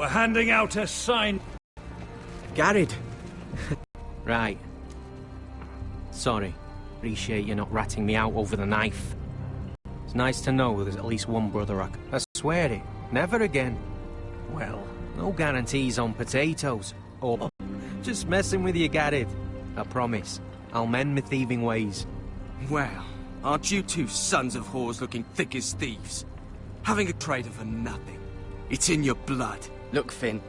We're handing out a sign. Garrett. Right. Sorry. Appreciate you not ratting me out over the knife. It's nice to know there's at least one brother I swear it. Never again. Well, no guarantees on potatoes. Or just messing with you, Garrett. I promise. I'll mend my thieving ways. Well, aren't you two sons of whores looking thick as thieves? Having a traitor for nothing. It's in your blood. Look, Finn.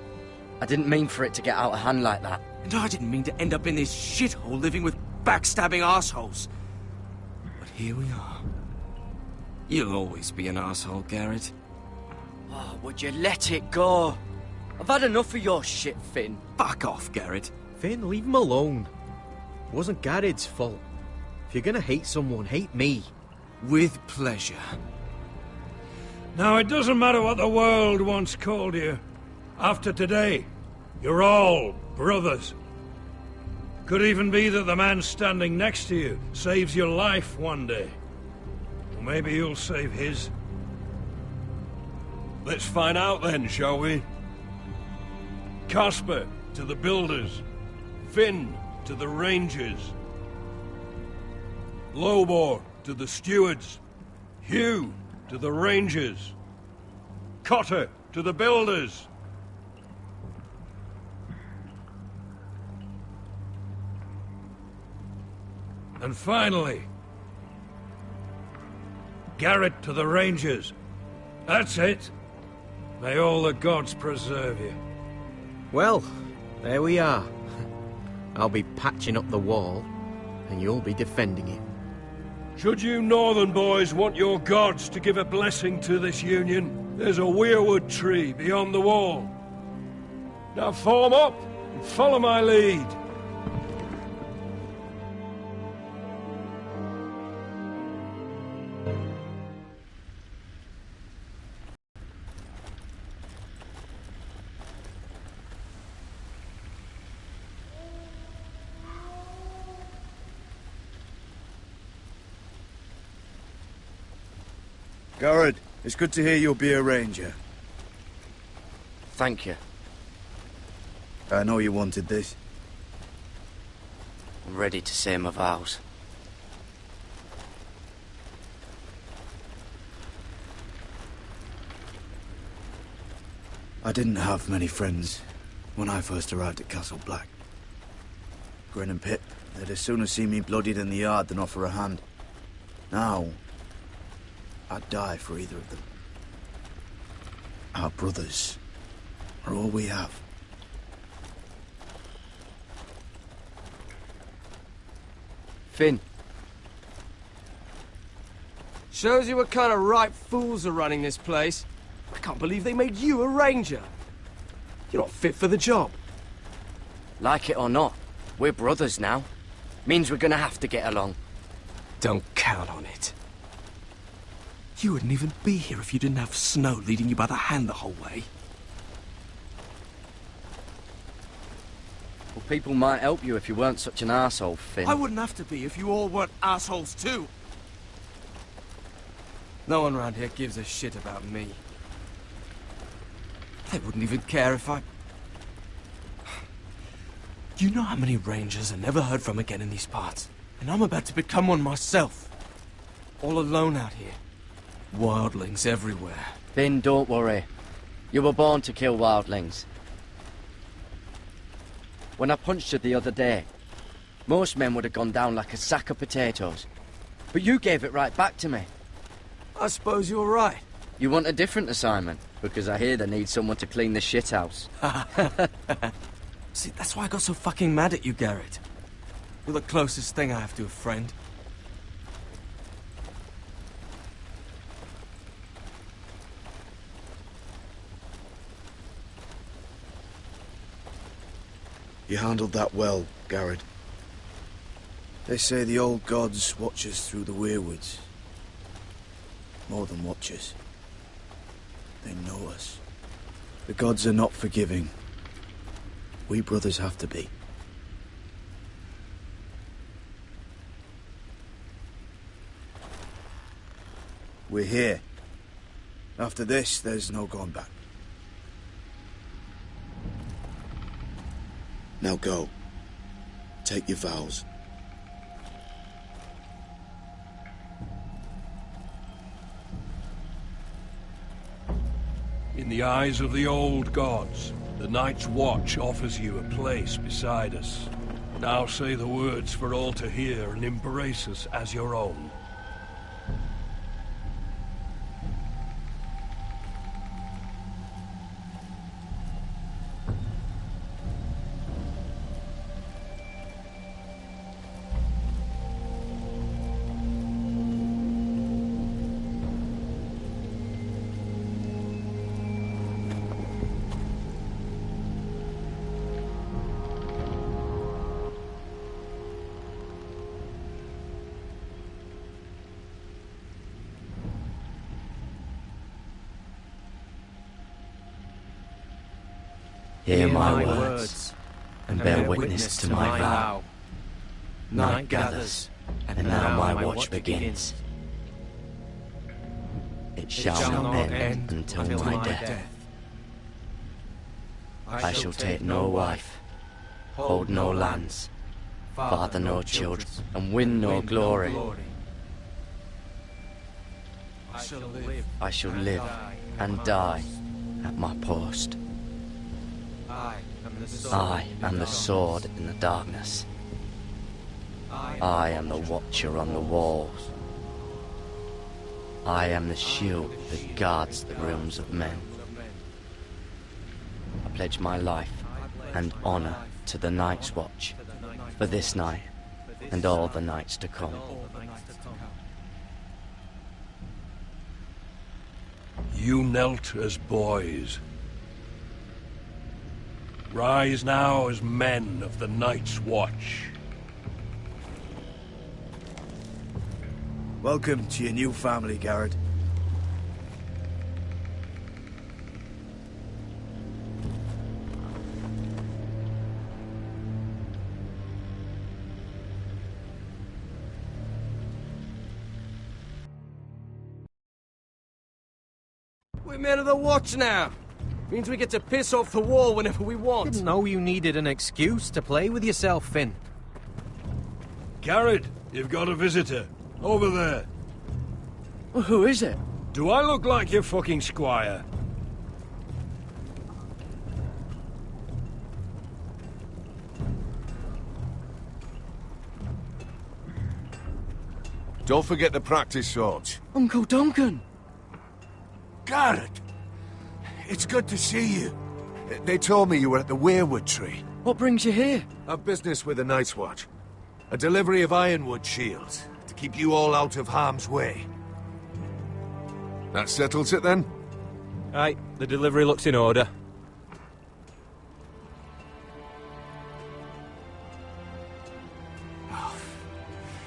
I didn't mean for it to get out of hand like that. And I didn't mean to end up in this shithole living with backstabbing assholes. But here we are. You'll always be an asshole, Garrett. Oh, would you let it go? I've had enough of your shit, Finn. Fuck off, Garrett. Finn, leave him alone. It wasn't Garrett's fault. If you're gonna hate someone, hate me. With pleasure. Now, it doesn't matter what the world once called you. After today, you're all brothers. Could even be that the man standing next to you saves your life one day. Or maybe you'll save his. Let's find out then, shall we? Casper to the builders. Finn to the rangers. Lobor to the stewards. Hugh to the rangers. Cotter to the builders. And finally, Garrett to the rangers. That's it. May all the gods preserve you. Well, there we are. I'll be patching up the wall, and you'll be defending it. Should you northern boys want your gods to give a blessing to this union, there's a weirwood tree beyond the wall. Now form up and follow my lead. Garrett, it's good to hear you'll be a ranger. Thank you. I know you wanted this. I'm ready to say my vows. I didn't have many friends when I first arrived at Castle Black. Grin and Pip, they'd as soon have seen me bloodied in the yard than offer a hand. Now, I'd die for either of them. Our brothers are all we have. Finn. Shows you what kind of ripe fools are running this place. I can't believe they made you a ranger. You're not fit for the job. Like it or not, we're brothers now. Means we're gonna have to get along. Don't count on it. You wouldn't even be here if you didn't have Snow leading you by the hand the whole way. Well, people might help you if you weren't such an arsehole, Finn. I wouldn't have to be if you all weren't assholes too. No one around here gives a shit about me. They wouldn't even care if I... You know how many rangers are never heard from again in these parts? And I'm about to become one myself. All alone out here. Wildlings everywhere. Finn, don't worry. You were born to kill wildlings. When I punched you the other day, most men would have gone down like a sack of potatoes. But you gave it right back to me. I suppose you're right. You want a different assignment? Because I hear they need someone to clean the shithouse. See, that's why I got so fucking mad at you, Garrett. You're the closest thing I have to a friend. You handled that well, Garrett. They say the old gods watch us through the weirwoods. More than watch us. They know us. The gods are not forgiving. We brothers have to be. We're here. After this, there's no going back. Now go. Take your vows. In the eyes of the old gods, the Night's Watch offers you a place beside us. Now say the words for all to hear and embrace us as your own. Hear my words, and bear witness to my vow. Night gathers, and now my watch begins. It shall not end until my death. I shall take no wife, hold no lands, father no children, and win no glory. I shall live and die at my post. I am the sword in the darkness. I am the watcher on the walls. I am the shield that guards the realms of men. I pledge my life and honor to the Night's Watch for this night and all the nights to come. You knelt as boys. Rise now as men of the Night's Watch. Welcome to your new family, Garrett. We're men of the Watch now. Means we get to piss off the wall whenever we want. Didn't know you needed an excuse to play with yourself, Finn. Garrett, you've got a visitor. Over there. Well, who is it? Do I look like your fucking squire? Don't forget the practice swords. Uncle Duncan! Garrett! It's good to see you. They told me you were at the Weirwood Tree. What brings you here? A business with the Night's Watch. A delivery of ironwood shields, to keep you all out of harm's way. That settles it then? Aye, the delivery looks in order. Oh,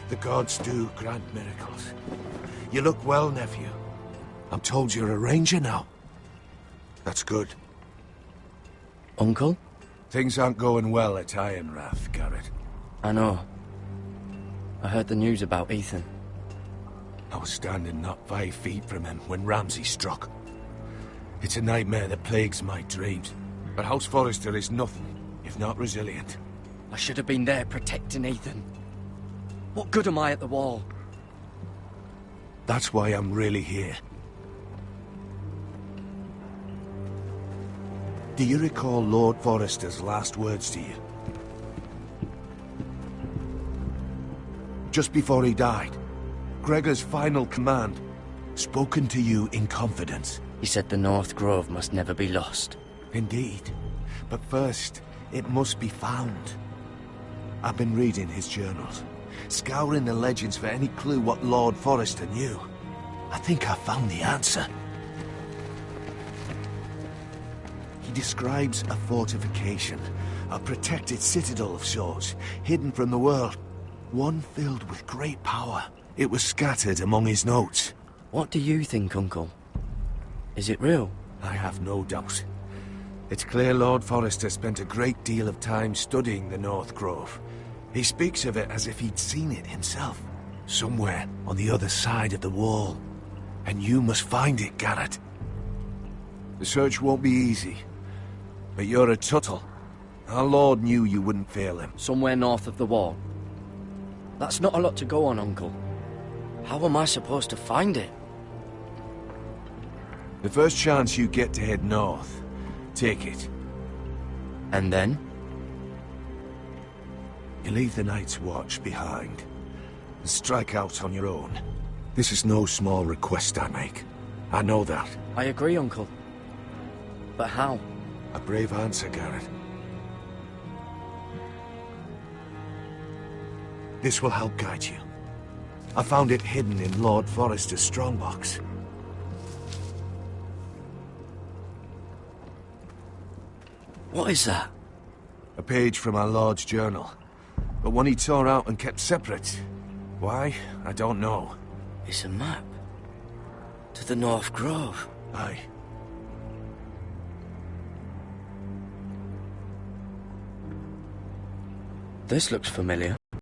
the gods do grant miracles. You look well, nephew. I'm told you're a ranger now. That's good. Uncle? Things aren't going well at Ironrath, Garrett. I know. I heard the news about Ethan. I was standing not 5 feet from him when Ramsay struck. It's a nightmare that plagues my dreams. But House Forrester is nothing if not resilient. I should have been there protecting Ethan. What good am I at the wall? That's why I'm really here. Do you recall Lord Forrester's last words to you? Just before he died, Gregor's final command, spoken to you in confidence. He said the North Grove must never be lost. Indeed. But first, it must be found. I've been reading his journals, scouring the legends for any clue what Lord Forrester knew. I think I found the answer. He describes a fortification, a protected citadel of sorts, hidden from the world. One filled with great power. It was scattered among his notes. What do you think, Uncle? Is it real? I have no doubt. It's clear Lord Forrester spent a great deal of time studying the North Grove. He speaks of it as if he'd seen it himself, somewhere on the other side of the wall. And you must find it, Garrett. The search won't be easy, but you're a Tuttle, Our Lord knew you wouldn't fail him. Somewhere north of the wall. That's not a lot to go on, Uncle. How am I supposed to find it? The first chance you get to head north, take it. And then? You leave the Night's Watch behind, and strike out on your own. This is no small request I make. I know that. I agree, Uncle. But how? A brave answer, Garrett. This will help guide you. I found it hidden in Lord Forrester's strongbox. What is that? A page from our Lord's journal, but one he tore out and kept separate. Why? I don't know. It's a map. To the North Grove. Aye. This looks familiar.